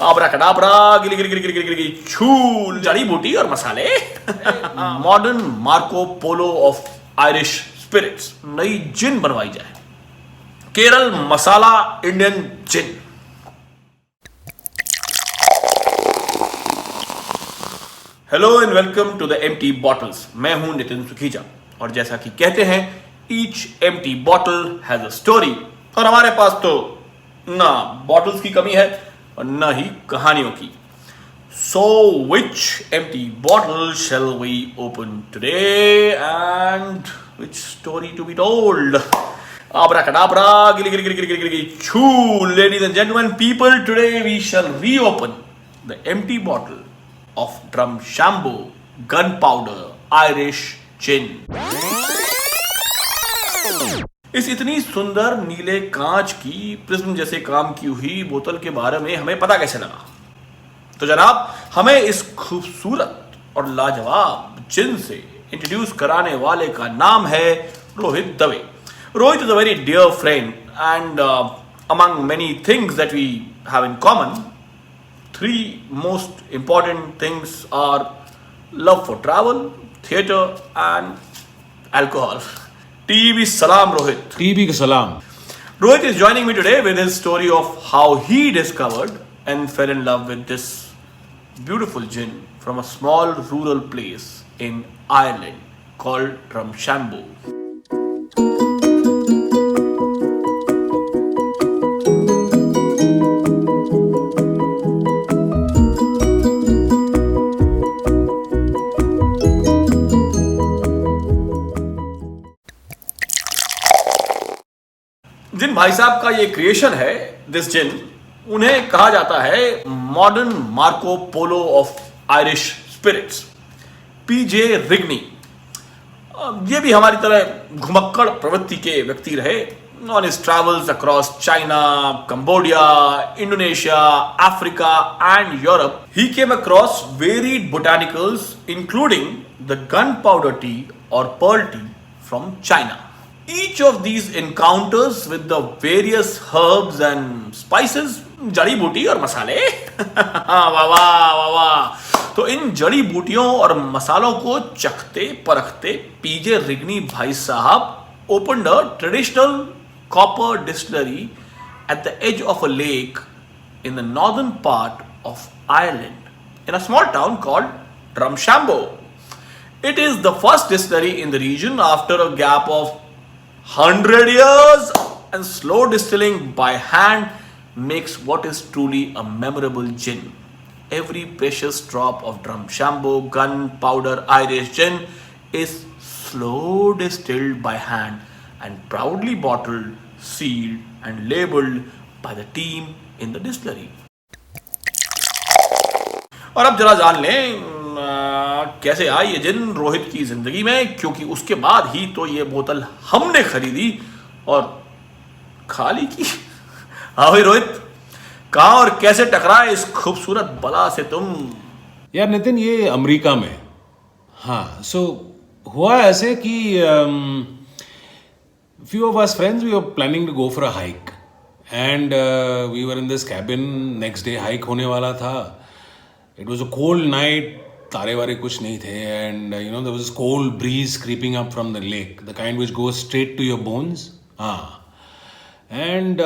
आबराकडाबरा गिली गिली गिली गिली गिली गिली छूल जड़ी बूटी और मसाले modern Marco Polo of Irish spirits नई जिन बनवाई जाए Kerala masala Indian gin. Hello and welcome to the empty bottles. मैं हूं नितिन सुखीजा और जैसा कि कहते हैं each empty bottle has a story, और हमारे पास तो ना बॉटल्स की कमी है और ना ही कहानियों की। So which empty bottle shall we open today and which story to be told? Abracadabra, gilly gilly gilly gilly gilly choo, ladies and gentlemen, people, today we shall reopen the empty bottle of Drumshambo gunpowder Irish gin. इस इतनी सुंदर नीले कांच की prism जैसे काम की हुई बोतल के बारे में हमें पता कैसे लगा? तो जनाब, हमें इस खूबसूरत और लाजवाब जिन से इंट्रोड्यूस कराने वाले का नाम है Rohit Dave. Rohit is a very dear friend, and among many things that we have in common, three most important things are love for travel, theatre, and alcohol. TB salam, Rohit. TB ka salam. Rohit is joining me today with his story of how he discovered and fell in love with this beautiful gin from a small rural place in Ireland called Drumshambo. जिन भाई साहब का ये creation है this जिन, उन्हें कहा जाता है modern Marco Polo of Irish spirits, PJ Rigney. ये भी हमारी तरह घुमक्कड़ प्रवृत्ति के व्यक्ति रहे। On his travels across China, Cambodia, Indonesia, Africa and Europe, he came across varied botanicals including the gun powder tea और pearl tea from China. Each of these encounters with the various herbs and spices, जड़ी बूटी और मसाले वाह वाह वाह। तो इन जड़ी बूटियों और मसालों को चखते परखते पीजे रिग्नी भाई साहब opened a traditional copper distillery at the edge of a lake in the northern part of Ireland in a small town called Drumshambo. It is the first distillery in the region after a gap of 100 years, and slow distilling by hand makes what is truly a memorable gin. Every precious drop of Drumshambo gunpowder Irish gin is slow distilled by hand and proudly bottled, sealed and labeled by the team in the distillery. और अब जरा जान लें कैसे आई ये जिन रोहित की जिंदगी में, क्योंकि उसके बाद ही तो ये बोतल हमने खरीदी और खाली की। हाँ भाई रोहित, कहाँ और कैसे टकराए इस खूबसूरत बला से तुम? यार नितिन, ये अमेरिका में। हाँ, सो हुआ ऐसे कि few of us friends, we were planning to go for a hike and we were in this cabin. Next day hike होने वाला था. It was a cold night. तारे वारे कुछ नहीं थे, and you know there was this cold breeze creeping up from the lake, the kind which goes straight to your bones. And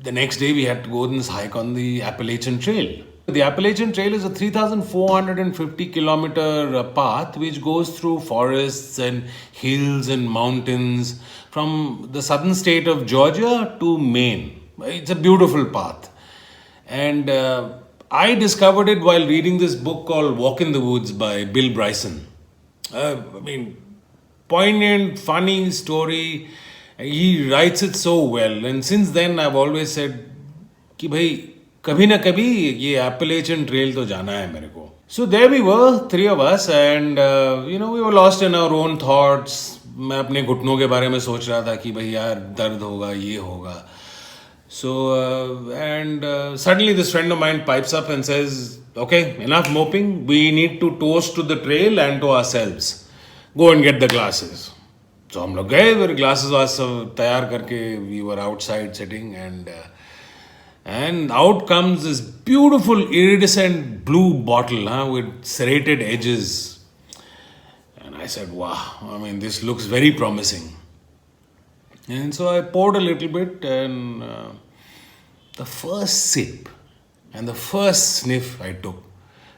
the next day we had to go on this hike on the Appalachian Trail. The Appalachian Trail is a 3,450 kilometer path which goes through forests and hills and mountains from the southern state of Georgia to Maine. It's a beautiful path, and I discovered it while reading this book called Walk in the Woods by Bill Bryson. I mean, poignant, funny story. He writes it so well. And since then, I've always said कि भाई कभी ना कभी ये Appalachian Trail तो जाना है मेरे को. So there we were, three of us, and you know, we were lost in our own thoughts. मैं अपने घुटनों के बारे में सोच रहा था कि भाई यार दर्द होगा, ये होगा. So, suddenly this friend of mine pipes up and says, okay, enough moping. We need to toast to the trail and to ourselves. Go and get the glasses. So हम लोग गए, फिर glasses वास सब तैयार करके we were outside sitting, and And out comes this beautiful iridescent blue bottle with serrated edges. And I said, wow, I mean, this looks very promising. And so I poured a little bit, and the first sip and the first sniff I took,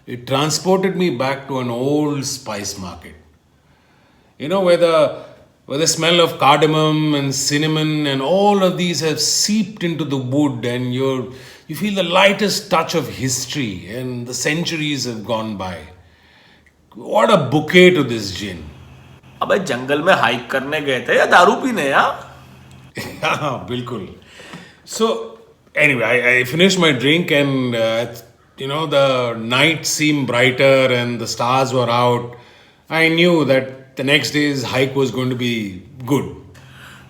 it transported me back to an old spice market. You know, where the smell of cardamom and cinnamon and all of these have seeped into the wood, and you feel the lightest touch of history, and the centuries have gone by. What a bouquet to this gin. अबे जंगल में hike करने गए थे या दारू पीने यार? Bilkul. So, anyway, I finished my drink, and the night seemed brighter and the stars were out. I knew that the next day's hike was going to be good.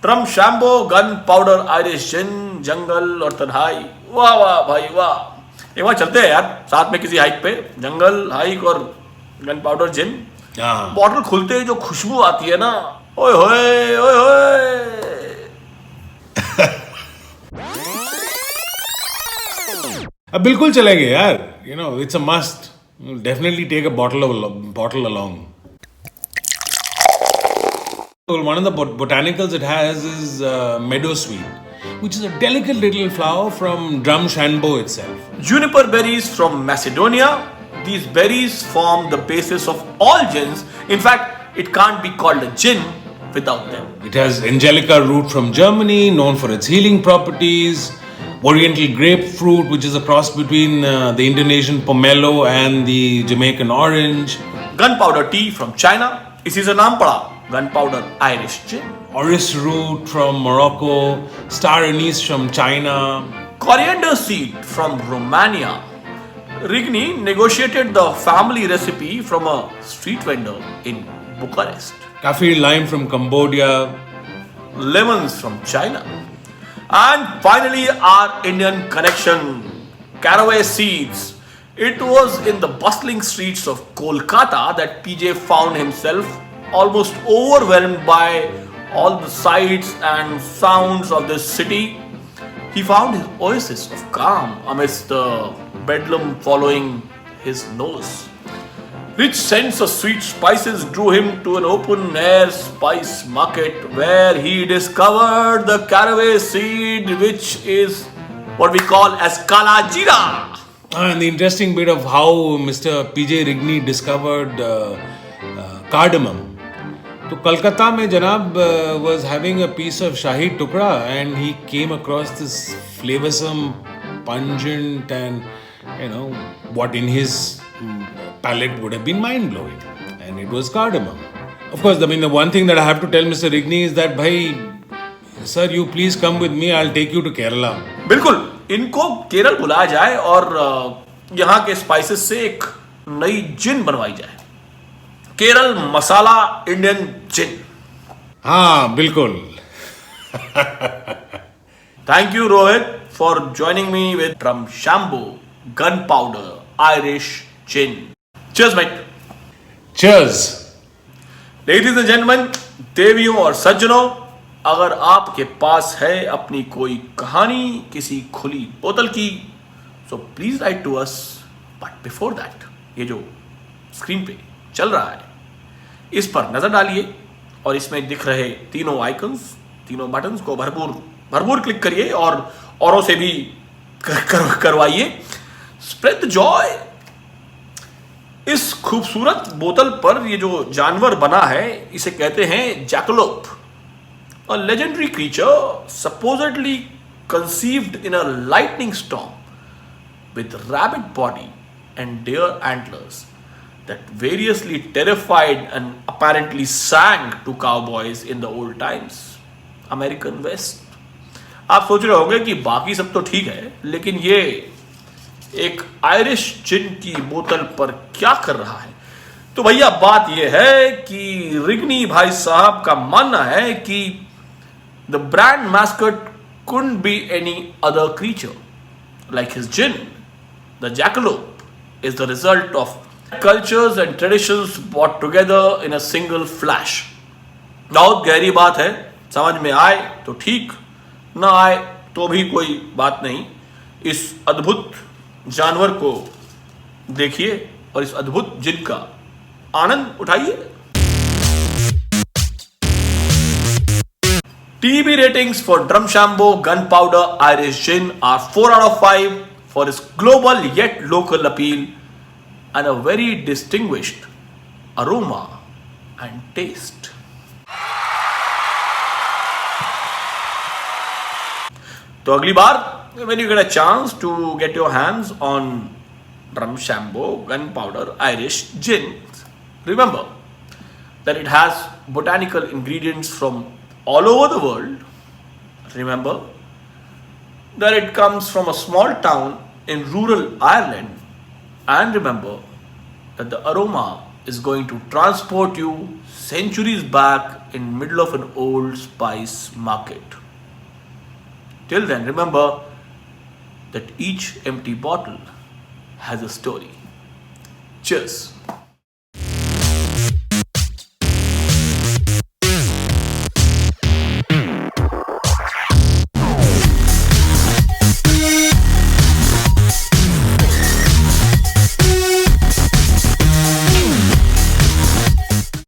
Drumshambo, gunpowder, Irish gin, जंगल और तन्हाई, वाह वाह भाई वाह। एक बार चलते हैं यार साथ में किसी हाइक पे, जंगल हाइक और गन पाउडर जिन। बॉटल खुलते ही जो खुशबू आती है ना, ओए होए ओए होए। अब बिल्कुल चलेंगे यार, it's a must. You'll definitely take a bottle along. Well, one of the botanicals it has is meadowsweet, which is a delicate little flower from Drumshanbo itself. Juniper berries from Macedonia. These berries form the basis of all gins. In fact, it can't be called a gin without them. It has Angelica root from Germany, known for its healing properties. Oriental grapefruit, which is a cross between the Indonesian pomelo and the Jamaican orange. Gunpowder tea from China. इसी से नाम पड़ा gunpowder Irish gin. Orris root from Morocco. Star anise from China. Coriander seed from Romania. Rigny negotiated the family recipe from a street vendor in Bucharest. Kaffir lime from Cambodia. Lemons from China. And finally, our Indian connection, caraway seeds. It was in the bustling streets of Kolkata that PJ found himself almost overwhelmed by all the sights and sounds of this city. He found his oasis of calm amidst the bedlam following his nose. Rich scents of sweet spices drew him to an open-air spice market where he discovered the caraway seed, which is what we call as Kala Jeera. And the interesting bit of how Mr. PJ Rigny discovered cardamom. So Kolkata mein Janab was having a piece of Shahi Tukra, and he came across this flavorsome, pungent, and what in his palate would have been mind-blowing, and it was cardamom. Of course, the one thing that I have to tell Mr. Rigny is that, bhai, sir, you please come with me, I'll take you to Kerala. बिल्कुल, इनको केरल बुलाया जाए और यहाँ के spices से एक नई जिन बनवाई जाए। केरल मसाला इंडियन जिन। हाँ, बिल्कुल। Thank you, Rohit, for joining me with Drumshambo Gunpowder Irish Gin. Cheers, mate. Cheers. Ladies and gentlemen, देवियों और सज्जनों, अगर आपके पास है अपनी कोई कहानी किसी खुली बोतल की, so please write to us. But before that, ये जो स्क्रीन पे चल रहा है, इस पर नजर डालिए और इसमें दिख रहे तीनों आइकन्स, तीनों बटन्स को भरपूर क्लिक करिए और औरों से भी करवाइए। Spread the Joy. इस खूबसूरत बोतल पर ये जो जानवर बना है, इसे कहते हैं जैकलोप, a legendary creature supposedly conceived in a lightning storm with rabbit body and deer antlers that variously terrified and apparently sang to cowboys in the old times, American West. आप सोच रहे होंगे कि बाकी सब तो ठीक है, लेकिन ये एक आयरिश जिन की बोतल पर क्या कर रहा है? तो भैया बात यह है कि रिग्नी भाई साहब का मानना है कि the brand mascot couldn't be any other creature like his gin. The jackalope is the result of cultures and traditions brought together in a single flash. बहुत गहरी बात है, समझ में आए तो ठीक, ना आए तो भी कोई बात नहीं, इस अद्भुत जानवर को देखिए और इस अद्भुत जिन का आनंद उठाइए। TB ratings for Drumshambo Gunpowder Irish Gin are 4 out of 5 for its global yet local appeal and a very distinguished aroma and taste. तो अगली बार when you get a chance to get your hands on Drumshambo Gunpowder Irish Gin, remember that it has botanical ingredients from all over the world. Remember that it comes from a small town in rural Ireland, and remember that the aroma is going to transport you centuries back in middle of an old spice market. Till then, remember that each empty bottle has a story. Cheers.